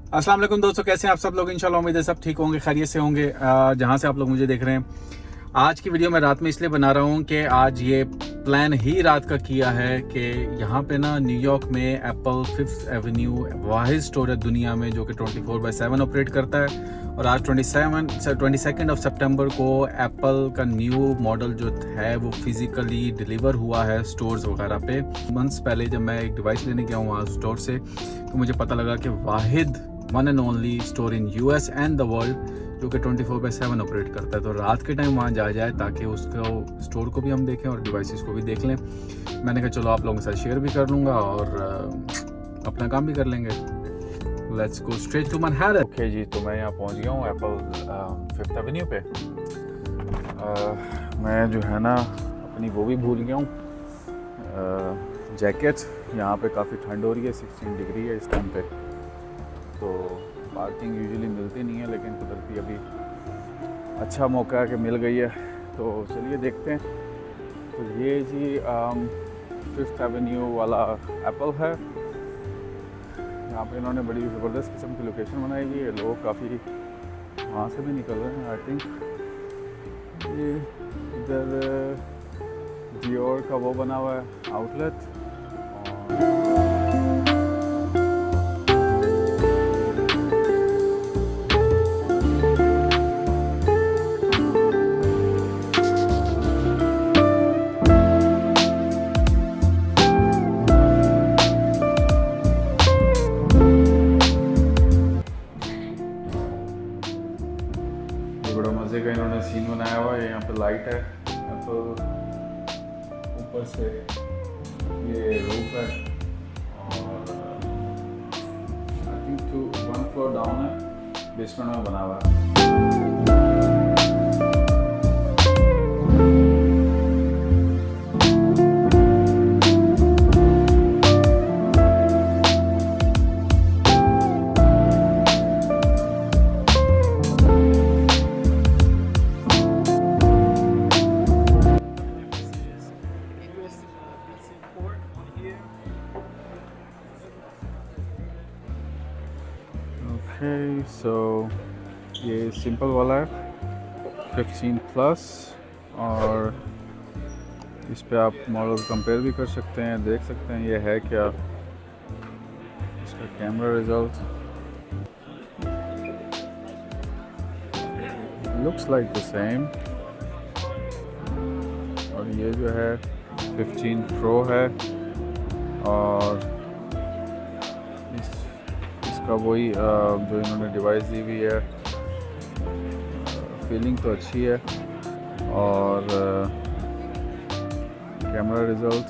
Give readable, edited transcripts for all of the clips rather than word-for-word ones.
अस्सलाम वालेकुम दोस्तों, कैसे हैं आप सब लोग। इंशाल्लाह उम्मीद है सब ठीक होंगे, खैरियत से होंगे जहाँ से आप लोग मुझे देख रहे हैं। आज की वीडियो मैं रात में इसलिए बना रहा हूँ कि आज ये प्लान ही रात का किया है कि यहाँ पे ना न्यूयॉर्क में एप्पल 5th एवेन्यू वाहिद स्टोर है दुनिया में जो कि 24/7 ऑपरेट करता है। और आज 22 सितंबर को एप्पल का न्यू मॉडल जो है वो फिज़िकली डिलीवर हुआ है स्टोर्स वगैरह पे। मंथ्स पहले जब मैं एक डिवाइस लेने गया हूँ वहाँ स्टोर से, तो मुझे पता लगा कि वाहिद one and only store in US and the world जो कि 24/7 ऑपरेट करता है। तो रात के टाइम वहाँ जाया जाए ताकि उसको स्टोर को भी हम देखें और डिवाइसेस को भी देख लें। मैंने कहा चलो आप लोगों के साथ शेयर भी कर लूँगा और अपना काम भी कर लेंगे। Let's go straight to Manhattan. Okay जी, तो मैं यहाँ पहुँच गया हूँ एप्पल 5th एवेन्यू पे। मैं जो है ना अपनी वो भी भूल गया हूँ जैकेट। यहाँ पे काफ़ी ठंड हो रही है, 16 डिग्री है इस टाइम पे। तो पार्किंग यूजुअली मिलती नहीं है, लेकिन कुदरती अभी अच्छा मौका है कि मिल गई है। तो चलिए देखते हैं। तो ये जी 5th एवेन्यू वाला एप्पल है। यहाँ पे इन्होंने बड़ी ज़बरदस्त किस्म की लोकेशन बनाई हुई है। लोग काफ़ी वहाँ से भी निकल रहे हैं। आई थिंक ये इधर जियोर का वो बना हुआ है आउटलेट। बड़ा मज़े का इन्होंने सीन बनाया हुआ है। यहाँ पे लाइट है, एप्पल ऊपर से ये रूफ है और आई थिंक 1 फ्लोर डाउन है, बेसमेंट में बना हुआ है। ओके, सो ये सिंपल वाला है 15 प्लस और इस पे आप मॉडल कंपेयर भी कर सकते हैं, देख सकते हैं ये है क्या। इसका camera result looks like the same. और ये जो है 15 प्रो है और इसका वही जो इन्होंने डिवाइस दी हुई है। फीलिंग तो अच्छी है और कैमरा रिजल्ट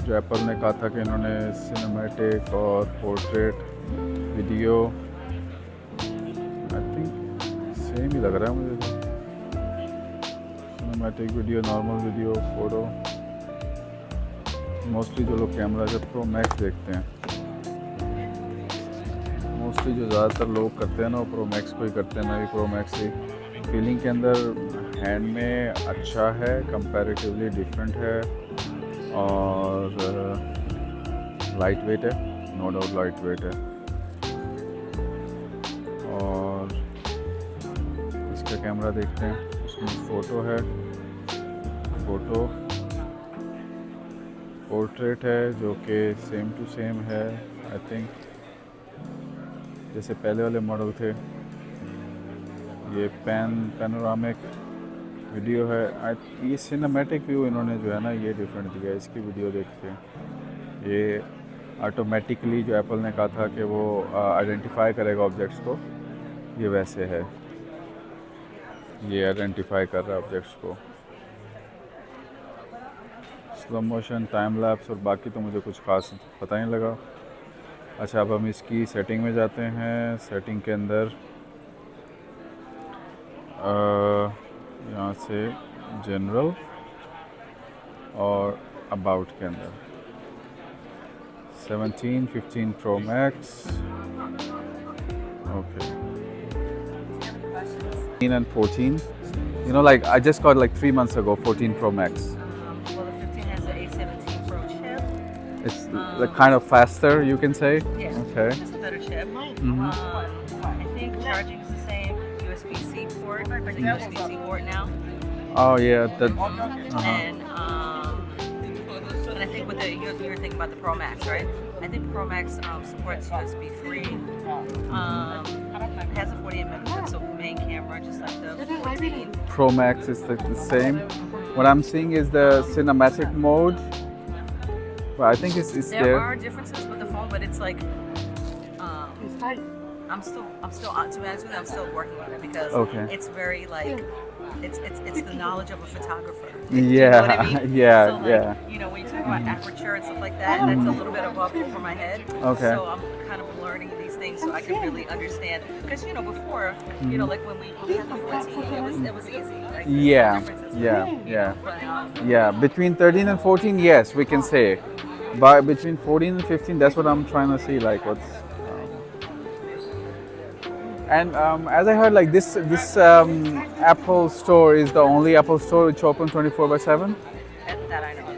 जो एप्पल ने कहा था कि इन्होंने सिनेमैटिक और portrait video, I think same ही लग रहा है मुझे तो। Cinematic video, normal video, photo. Mostly जो लोग कैमरा से प्रो मैक्स देखते हैं, मोस्टली जो ज़्यादातर लोग करते हैं ना वो प्रो मैक्स को ही करते हैं। मैं भी प्रो मैक्स ही। फीलिंग के अंदर हैंड में अच्छा है, कंपैरेटिवली डिफरेंट है और लाइट वेट है, नो डाउट लाइट वेट है। और इसका कैमरा देखते हैं, इसमें फ़ोटो है, फ़ोटो पोर्ट्रेट है जो कि सेम टू सेम है आई थिंक जैसे पहले वाले मॉडल थे। ये पैनोरामिक वीडियो है। ये सिनेमैटिक व्यू इन्होंने जो है ना ये डिफरेंट दिया है। इसकी वीडियो देखते हैं, ये ऑटोमेटिकली जो एप्पल ने कहा था कि वो आइडेंटिफाई करेगा ऑब्जेक्ट्स को, ये वैसे है, ये आइडेंटिफाई कर रहा है ऑब्जेक्ट्स को। स्लो मोशन, टाइम लैप्स और बाकी तो मुझे कुछ खास पता नहीं लगा। अच्छा, अब हम इसकी सेटिंग में जाते हैं। सेटिंग के अंदर यहाँ से जनरल और अबाउट के अंदर 17, 15 pro max, okay 15 and 14. You know, like I just got like 3 months ago 14 Pro Max. Well, the 15 has the A17 Pro chip. It's like kind of faster, you can say. Yeah. Okay. Just a better chip. Mm-hmm. I think charging is the same. USB-C port. There's a USB-C port now. Oh yeah, that. And I think with the you're thinking about the Pro Max, right? I think Pro Max supports USB 3. It has a 48 megapixel main camera, just like the 14. Pro Max is the same. What I'm seeing is the cinematic mode. But I think it's There there. are differences with the phone, but it's like I'm still to be honest with you, I'm still working on it because it's very like it's the knowledge of a photographer. Yeah, you know what I mean? yeah, so, like, yeah. You know, when you talk about aperture and stuff like that, that's a little bit above over my head. Okay. So I'm kind of learning these things so I can really understand. Because you know, before, you know, like when we had the 14, it was easy. Like, Yeah, yeah. Between 13 and 14, yes, we can say. But between 14 and 15, that's what I'm trying to see. Like what's. And as I heard, like this Apple store is the only Apple store which open 24/7. That I know.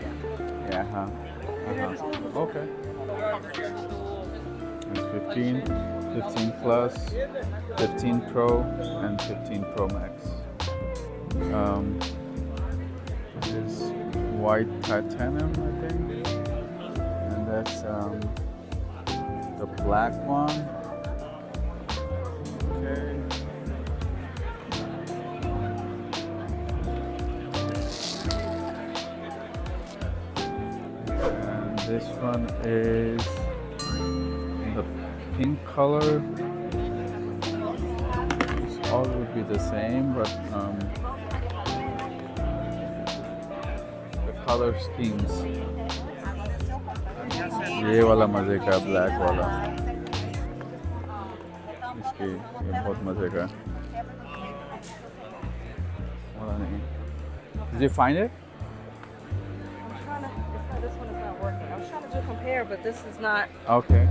Yeah. Okay. It's 15 Plus, 15 Pro, and 15 Pro Max. This is white titanium, I think, and that's the black one. Okay. And this one is the pink color. This all would be the same, but the color schemes. ये वाला मजे का black वाला इसकी ये बहुत मजे का वाला नहीं. Did you find it? This one is not working. I was trying to do a compare, but this is not. Okay.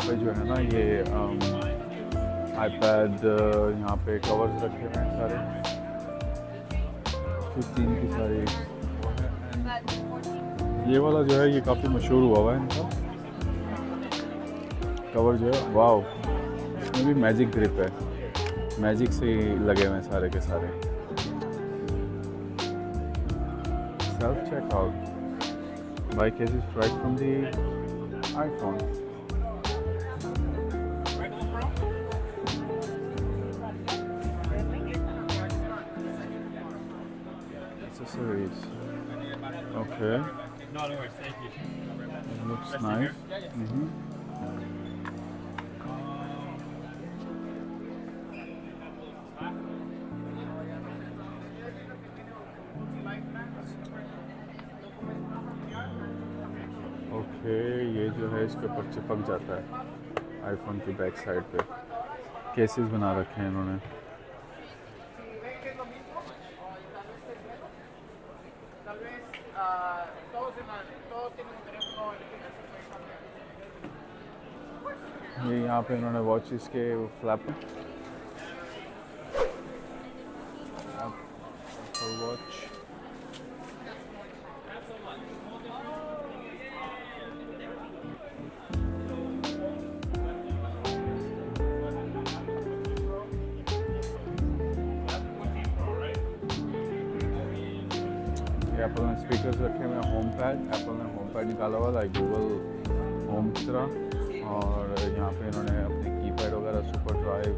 पे जो है ना ये iPad यहाँ पे कवर्स रखे हुए हैं सारे 15 की सारी. ये वाला जो है ये काफ़ी मशहूर हुआ है इनका कवर जो है. वाओ, इसमें भी मैजिक ग्रिप है, मैजिक से ही लगे हुए हैं सारे के सारे. Self checkout by cases right from the iPhone. Accessories. Okay. No, no worries. Thank you. It looks nice. Okay, ये जो है इसके ऊपर चिपक जाता है आईफोन की बैक साइड पे. केसेस बना रखे हैं इन्होंने. ये यहाँ पे इन्होंने वॉचेस के फ्लैप एप्पल वॉच. एप्पल ने स्पीकर्स रखे हुए हैं. होम पैड, एप्पल ने होम पैड निकाला हुआ लाइक गूगल होम की तरह. और यहाँ पे इन्होंने अपने कीपैड वगैरह, सुपर ड्राइव,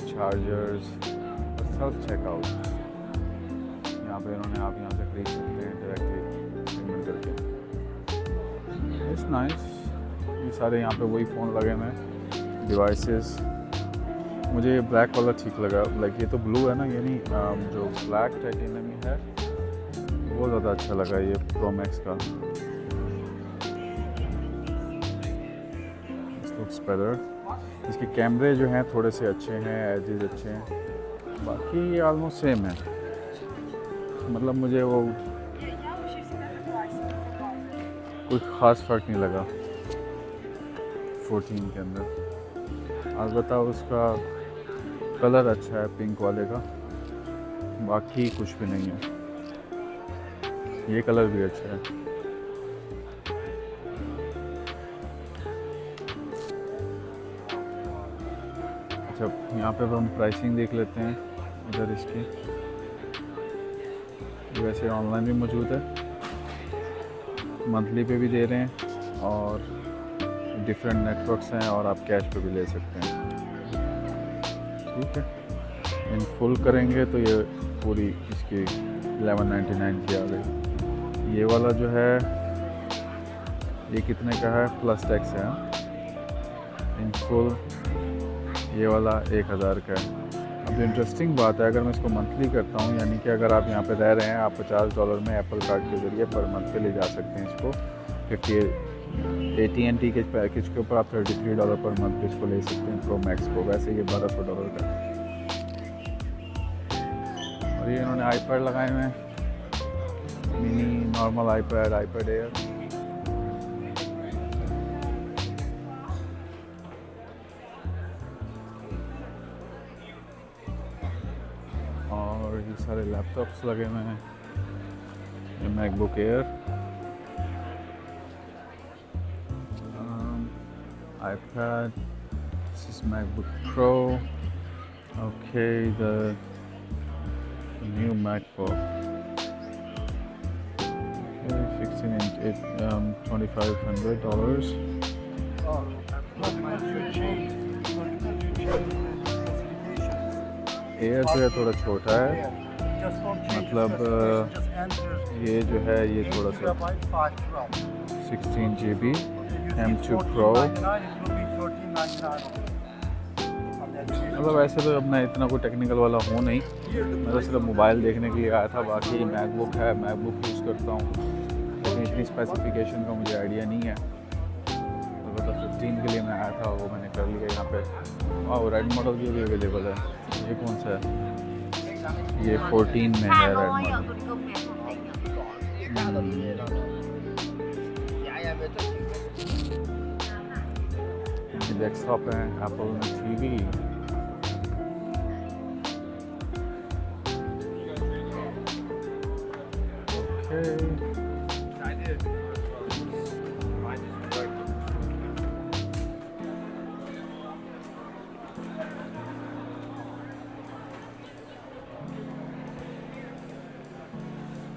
चार्जर्स और सेल्फ चेकआउट. यहाँ पे इन्होंने आप यहाँ से खरीद सकते हैं डायरेक्टली पेमेंट करके. It's nice. ये सारे यहाँ पे वही फ़ोन लगे हुए हैं, डिवाइसेस. मुझे ये ब्लैक वाला ठीक लगा, लाइक ये तो ब्लू है ना, ये नहीं जो ब्लैक टाइटेनियम है वो ज़्यादा अच्छा लगा ये प्रो मैक्स का। Looks better. इसके कैमरे जो हैं थोड़े से अच्छे हैं, एजेस अच्छे हैं, बाकी ये ऑलमोस्ट सेम है। मतलब मुझे वो कोई ख़ास फ़र्क नहीं लगा 14 के अंदर। अलबत्ता उसका कलर अच्छा है पिंक वाले का, बाकी कुछ भी नहीं है। ये कलर भी अच्छा है। अच्छा, यहाँ पे हम प्राइसिंग देख लेते हैं इधर इसकी। वैसे ऑनलाइन भी मौजूद है, मंथली पे भी दे रहे हैं और डिफरेंट नेटवर्क्स हैं और आप कैश पे भी ले सकते हैं। ठीक है, इन फुल करेंगे तो ये पूरी इसकी 1199 की आ गई। ये वाला जो है ये कितने का है, प्लस टैक्स है इन फुल। ये वाला 1000 का है। अब इंटरेस्टिंग बात है, अगर मैं इसको मंथली करता हूँ, यानी कि अगर आप यहाँ पे रह रहे हैं, आप $50 में एप्पल कार्ड के ज़रिए पर मंथ पे ले जा सकते हैं इसको। 50 AT&T के पैकेज के ऊपर आप $33 पर मंथ पे इसको ले सकते हैं प्रो मैक्स को। वैसे ये $1200 का है। और ये इन्होंने आईपैड लगाए हुए हैं, mini, normal iPad, iPad air. और ये सारे लैपटॉप्स लगे हुए हैं। ये MacBook air, iPad, this is MacBook Pro. Okay, the new MacBook. Okay, 16-inch, $2,500. Air जो है थोड़ा छोटा है, मतलब ये जो है ये थोड़ा सा 16 GB M2 Pro। मतलब वैसे तो अब मैं इतना कोई टेक्निकल वाला हूँ नहीं, मैं तो सिर्फ मोबाइल देखने के लिए आया था। बाकी मैकबुक है, मैकबुक यूज़ करता हूँ, लेकिन इतनी स्पेसिफिकेशन का मुझे आइडिया नहीं है। तो 15 के लिए मैं आया था, वो मैंने कर लिया यहाँ पे। और रेड मॉडल भी अवेलेबल है। ये कौन सा है? ये 14 में है रेड मॉडल। डेस्कटॉप है, एप्पल में टीवी।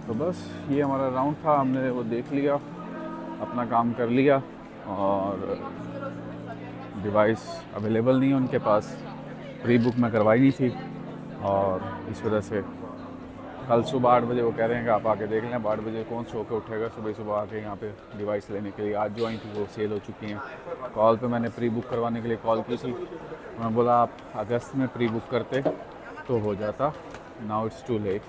तो बस ये हमारा राउंड था, हमने वो देख लिया, अपना काम कर लिया। और डिवाइस अवेलेबल नहीं है उनके पास, प्री बुक मैं करवाई नहीं थी, और इस वजह से कल सुबह 8 बजे वो कह रहे हैं कि आप आके देख लें। 8 बजे कौन सो के उठेगा सुबह आके यहाँ पे डिवाइस लेने के लिए। आज जो आई थी वो सेल हो चुकी हैं। कॉल पे मैंने प्री बुक करवाने के लिए कॉल की थी, मैं बोला आप अगस्त में प्री बुक करते तो हो जाता, नाउ इट्स टू लेट।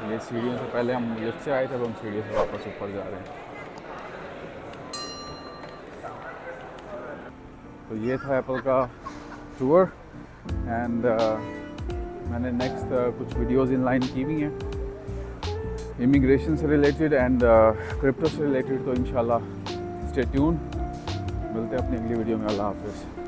ये सीढ़ियों से पहले हम लिफ्ट से आए थे, अब हम सीढ़ियों से वापस ऊपर जा रहे हैं। तो ये था एप्पल का टूर। एंड मैंने नेक्स्ट कुछ वीडियोस इन लाइन की हुई हैं इमिग्रेशन से रिलेटेड एंड क्रिप्टो से रिलेटेड। तो इंशाल्लाह स्टे ट्यून, मिलते हैं अपनी अगली वीडियो में। अल्लाह हाफिज़।